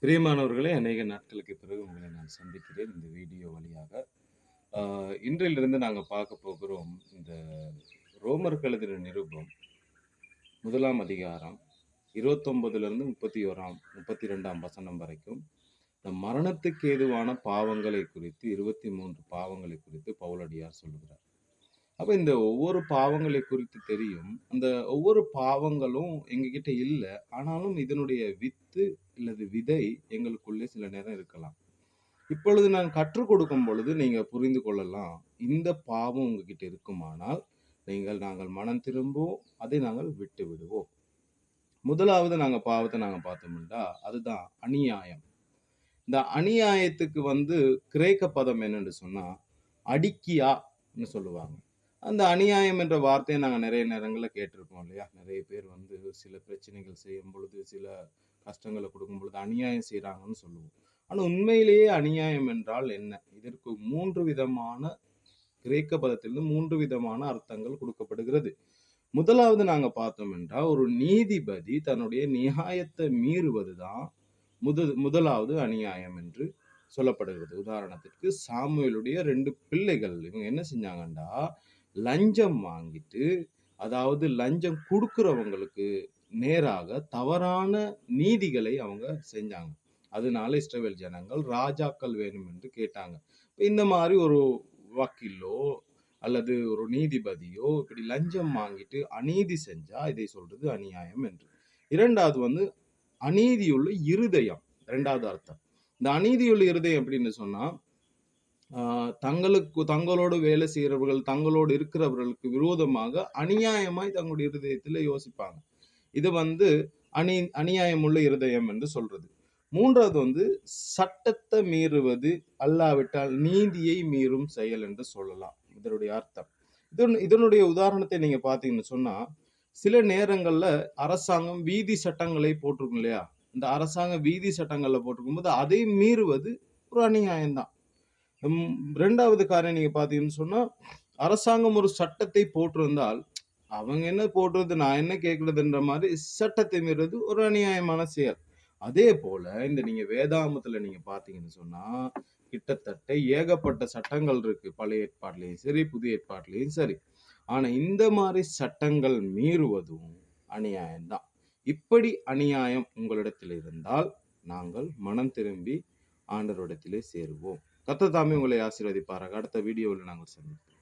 பிரியமானவர்களே, அநேக நாட்களுக்கு பிறகு உங்களை நான் சந்திக்கிறேன் இந்த வீடியோ வழியாக. ஆ இன்றிலிருந்து நாங்க பார்க்க போகிறோம், இந்த ரோமருக்கு எழுதின நிருபம் 1ஆம் அதிகாரம் 29லிருந்து 32ஆம் வசனம் வரைக்கும், இந்த மரணத்துக்கு ஏதுவான பாவங்களை குறித்து 23 பாவங்களை குறித்து பவுலடியார் சொல்லுகிறார். அப்ப இந்த ஒவ்வொரு பாவங்களை குறித்து தெரியும். அந்த ஒவ்வொரு பாவங்களும் எங்ககிட்ட இல்ல. ஆனாலும் இதனுடைய வித்து அல்லது விதை எங்களுக்குள்ளே சில நேரம் இருக்கலாம். இப்பொழுது நான் கற்றுக் கொடுக்கும் பொழுது நீங்க புரிந்து கொள்ளலாம். இந்த பாவம் உங்ககிட்ட இருக்குமானால், நாங்கள் மனம் திரும்புவோம். அதை நாங்கள் விட்டு விடுவோம். முதலாவது பாவத்த நாங்க பார்த்தோம்னா, அதுதான் அநியாயம். இந்த அநியாயத்துக்கு கிரேக்க பதம் என்னன்னு சொன்னா, அடிக்கியான்னு சொல்லுவாங்க. அந்த அநியாயம் என்ற வார்த்தையை நாங்க நிறைய நேரங்கள்ல கேட்டிருப்போம் இல்லையா? நிறைய பேர் சில பிரச்சனைகள் செய்யும் பொழுது, சில கஷ்டங்கள கொடுக்கும் பொழுது அநியாயம் செய்றாங்கன்னு சொல்லுவோம். ஆனா உண்மையிலேயே அநியாயம் என்றால் என்ன? இதற்கு 3 விதமான கிரேக்க பதத்திலிருந்து 3 விதமான அர்த்தங்கள் கொடுக்கப்படுகிறது. முதலாவது நாங்க பார்த்தோம் என்றால், ஒரு நீதிபதி தன்னுடைய நியாயத்தை மீறுவதுதான் முதலாவது அநியாயம் என்று சொல்லப்படுகிறது. உதாரணத்திற்கு சாமுவேலுடைய 2 பிள்ளைகள் இவங்க என்ன செஞ்சாங்கண்டா, லஞ்சம் வாங்கிட்டு, அதாவது லஞ்சம் குடுக்கிறவங்களுக்கு நேராக தவறான நீதிகளை அவங்க செஞ்சாங்க. அதனால இஸ்ரவேல் ஜனங்கள் ராஜாக்கள் வேணும் என்று கேட்டாங்க. இந்த மாதிரி ஒரு வக்கீலோ அல்லது ஒரு நீதிபதியோ இப்படி லஞ்சம் வாங்கிட்டு அநீதி செஞ்சா இதை சொல்றது அநியாயம் என்று. இரண்டாவது அநீதியுள்ள இருதயம். இரண்டாவது அர்த்தம். இந்த அநீதியுள்ள இருதயம் எப்படின்னு சொன்னா, தங்களோடு வேலை செய்கிறவர்கள், தங்களோடு இருக்கிறவர்களுக்கு விரோதமாக அநியாயமாய் தங்களுடைய இருதயத்துல யோசிப்பாங்க. இது அநியாயம் உள்ள இருதயம் என்று சொல்றது. மூன்றாவது சட்டத்தை மீறுவது, அல்லாவிட்டால் நீதியை மீறும் செயல் என்று சொல்லலாம். இதனுடைய அர்த்தம். இதனுடைய உதாரணத்தை நீங்க பாத்தீங்கன்னு சொன்னா, சில நேரங்கள்ல அரசாங்கம் வீதி சட்டங்களை போட்டிருக்கும் இல்லையா? இந்த அரசாங்கம் வீதி சட்டங்கள்ல போட்டிருக்கும் போது அதை மீறுவது ஒரு அநியாயம் தான். 2வது காரியம் நீங்க பாத்தீங்கன்னு சொன்னா, அரசாங்கம் ஒரு சட்டத்தை போட்டிருந்தால், அவங்க என்ன போடுறது, நான் என்ன கேட்கறதுன்ற மாதிரி சட்டத்தை மீறுவது ஒரு அநியாயமான செயல். அதே போல நீங்க வேதாகமத்துல நீங்க பாத்தீங்கன்னு சொன்னா, கிட்டத்தட்ட ஏகப்பட்ட சட்டங்கள் இருக்கு. பழைய ஏற்பாட்டிலையும் சரி, புதிய ஏற்பாட்டிலையும் சரி. ஆனா இந்த மாதிரி சட்டங்கள் மீறுவதும் அநியாயம்தான். இப்படி அநியாயம் உங்களிடத்தில் இருந்தால், நாங்கள் மனம் திரும்பி ஆண்டவரிடத்திலே சேருவோம். கர்த்தர் தாமே உங்களை ஆசீர்வதிப்பாராக. அடுத்த வீடியோவில் நாங்கள் சந்திப்போம்.